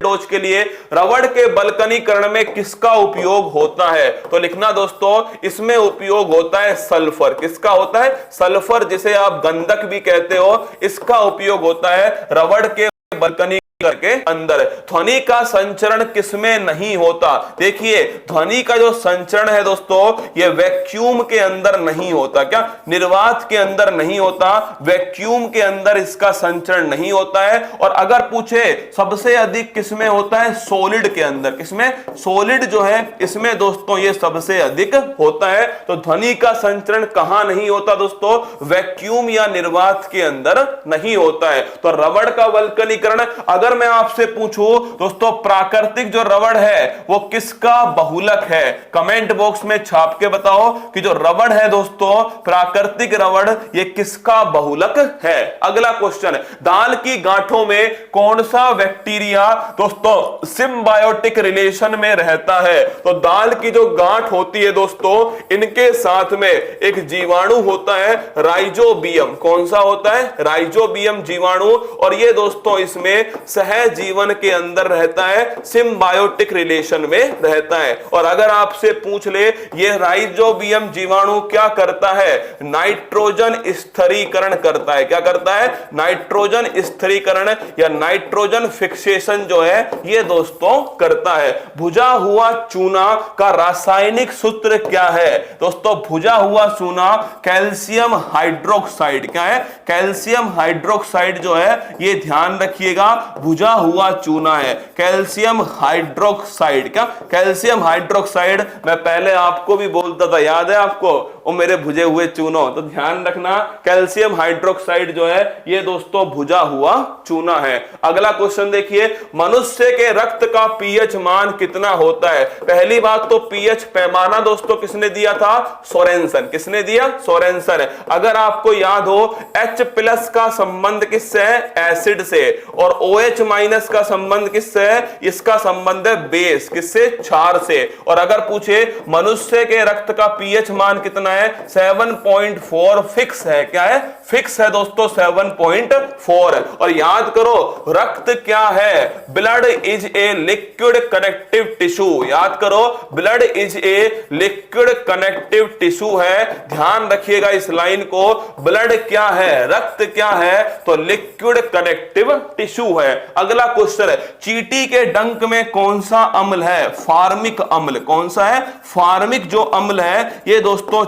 टोच के लिए रबड़ के बल्कनीकरण में किसका उपयोग होता है? तो लिखना दोस्तों, इसमें उपयोग होता है सल्फर। किसका होता है? सल्फर, जिसे आप गंधक भी कहते हो, इसका उपयोग होता है रबड़ के बल्कनी करके अंदर। ध्वनि का संचरण किसमें नहीं होता? देखिए, ध्वनि का जो संचरण है दोस्तों, ये वैक्यूम के अंदर नहीं होता। क्या? निर्वात के अंदर नहीं होता, वैक्यूम के अंदर इसका संचरण नहीं होता है। और अगर पूछे सबसे अधिक किसमें होता है? सॉलिड के अंदर। किसमें? सॉलिड जो है इसमें दोस्तों ये सबसे अधिक होता है। तो ध्वनि का संचरण कहां नहीं होता दोस्तों? वैक्यूम या निर्वात के अंदर नहीं होता है। तो रबड़ का वल्कनीकरण, अगर मैं आपसे पूछूं दोस्तों, प्राकृतिक जो रबड़ है वो किसका बहुलक है? कमेंट बॉक्स में छाप के बताओ कि जो रबड़ है दोस्तों, प्राकृतिक रबड़, ये किसका बहुलक है। अगला क्वेश्चन, दाल की गांठों में कौन सा बैक्टीरिया दोस्तों सिम्बायोटिक रिलेशन में रहता है? तो दाल की जो गांठ होती है दोस्तों, इनके साथ में एक जीवाणु होता है राइजोबियम। कौन सा होता है? राइजोबियम जीवाणु। और ये दोस्तों इसमें सहजीवन के अंदर रहता है, सिम्बायोटिक रिलेशन में रहता है। और अगर आपसे पूछ ले ये राइजोबियम जीवाणु क्या करता है? नाइट्रोजन स्थिरीकरण करता है। क्या करता है? नाइट्रोजन स्थिरीकरण या नाइट्रोजन फिक्सेशन जो है ये दोस्तों करता है। भुजा हुआ चूना का रासायनिक सूत्र क्या है? दोस्तों भुजा हुआ चूना कैल्शियम हाइड्रोक्साइड। क्या है? कैल्शियम हाइड्रोक्साइड जो है, ये ध्यान रखिएगा, भुजा हुआ चूना है, कैल्शियम हाइड्रोक्साइड। क्या? Calcium hydroxide. मैं पहले आपको भी बोलता था, याद है आपको, वो मेरे भुजे हुए चूनो। तो ध्यान रखना, कैल्शियम हाइड्रोक्साइड जो है ये दोस्तों भुजा हुआ चूना है। अगला क्वेश्चन देखिए, मनुष्य के रक्त का पीएच मान कितना होता है? पहली बात तो पीएच पैमाना दोस्तों किसने दिया था? सोरेनसन। किसने दिया? सोरेनसन। अगर आपको याद हो, H+ का संबंध किससे है? एसिड से। और OH- का संबंध किससे है? इसका संबंध है बेस। किससे? क्षार से। और अगर पूछे मनुष्य के रक्त का पीएच मान कितना है? 7.4 फिक्स है। क्या है? फिक्स है दोस्तों, 7.4। और याद करो, रक्त क्या है? Blood is a liquid connective tissue. याद करो, blood is a liquid connective tissue है। ध्यान रखिएगा इस लाइन को। ब्लड क्या है? रक्त क्या है? तो लिक्विड कनेक्टिव टिश्यू है। अगला क्वेश्चन है, चींटी के डंक में कौन सा अम्ल है? फार्मिक अम्ल। कौन सा है? फार्मिक जो अम्ल है ये दोस्तों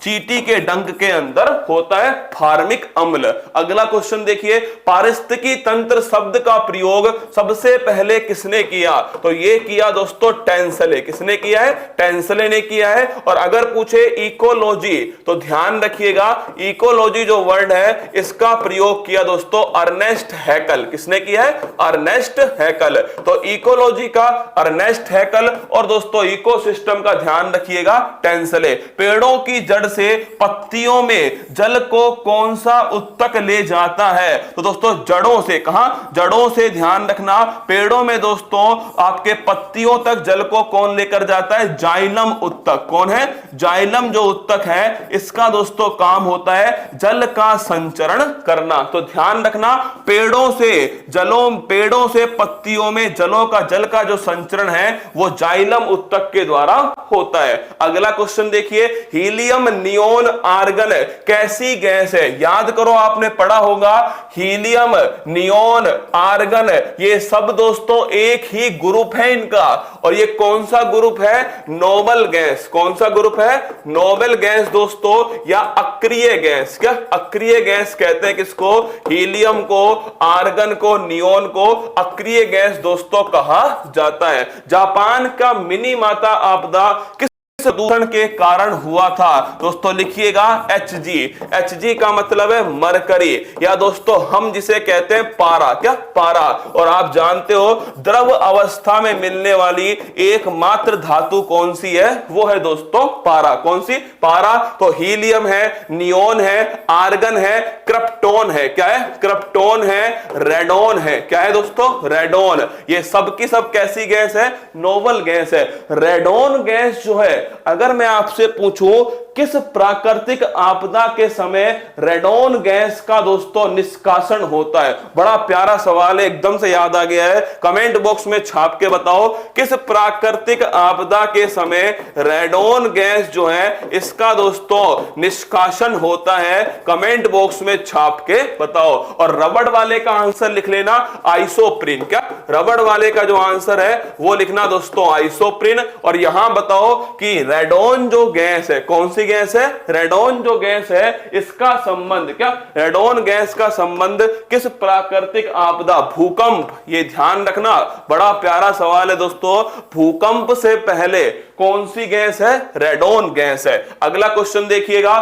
चींटी के डंक के अंदर होता है, फार्मिक अम्ल। अगला क्वेश्चन देखिए, पारिस्थितिकी तंत्र शब्द का प्रयोग सबसे पहले किसने किया? तो ये किया दोस्तों टेंसले। किसने किया है? टेंसले ने किया है। और अगर पूछे इकोलॉजी, तो ध्यान रखिएगा, इकोलॉजी जो वर्ड है इसका प्रयोग किया दोस्तों अर्नेस्ट हैकल। किसने किया है? अर्नेस्ट हैकल। तो इकोलॉजी का अर्नेस्ट हैकल, और दोस्तों इकोसिस्टम का ध्यान रखिएगा टेंसले। पेड़ों की जड़ से पत्तियों में जल को कौन सा उत्तक ले जाता है? तो दोस्तों जड़ों से। कहां? जड़ों से। ध्यान रखना, पेड़ों में दोस्तों आपके पत्तियों तक जल को कौन लेकर जाता है? जाइलम उत्तक। कौन है? जाइलम जो उत्तक है इसका दोस्तों काम होता है जल का संचरण करना। तो ध्यान रखना, पेड़ों से पत्तियों में जल का जो संचरण है वो जाइलम उत्तक के द्वारा होता है। अगला क्वेश्चन देखिए, हीलियम नियोन आर्गन कैसी गैस है? याद करो, आपने पढ़ा होगा हीलियम नियोन आर्गन, ये सब दोस्तों एक ही ग्रुप है इनका। और ये कौन सा ग्रुप है? Noble gas. कौन सा ग्रुप है? नोबल गैस दोस्तों, या अक्रिय गैस। क्या? अक्रिय गैस कहते हैं किसको? हीलियम को, आर्गन को, नियोन को अक्रिय गैस दोस्तों कहा जाता है। जापान का मिनी माता आपदा किस प्रदूषण के कारण हुआ था? दोस्तों लिखिएगा Hg। Hg का मतलब है मरकरी, या दोस्तों हम जिसे कहते हैं पारा। क्या? पारा। और आप जानते हो द्रव अवस्था में मिलने वाली एकमात्र धातु कौन सी है? वो है दोस्तों पारा। कौन सी? पारा। तो हीलियम है, नियोन है, आर्गन है, क्रिप्टोन है। क्या है? क्रिप्टोन है, रेडोन है। क्या है दोस्तों? रेडोन। ये सब की सब कैसी गैस है? नोबल गैस है। रेडोन गैस जो है अगर मैं आपसे पूछूं किस प्राकृतिक आपदा के समय रेडॉन गैस का दोस्तों निष्कासन होता है, बड़ा प्यारा सवाल है, एकदम से याद आ गया है, कमेंट बॉक्स में छाप के बताओ किस प्राकृतिक आपदा के समय रेडॉन गैस जो है इसका दोस्तों निष्कासन होता है, कमेंट बॉक्स में छाप के बताओ। और रबड़ वाले का आंसर लिख लेना आइसोप्रीन। क्या रबड़ वाले का जो आंसर है वो लिखना दोस्तों आइसोप्रीन। और यहां बताओ कि रेडॉन जो गैस है, कौन सी गैस है, रेडॉन जो गैस है, इसका संबंध, क्या रेडॉन गैस का संबंध किस प्राकृतिक आपदा, भूकंप, ये ध्यान रखना, बड़ा प्यारा सवाल है दोस्तों, भूकंप से पहले कौन सी गैस है, रेडॉन गैस है। अगला क्वेश्चन देखिएगा,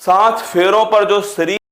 7 फेरों पर जो शरीर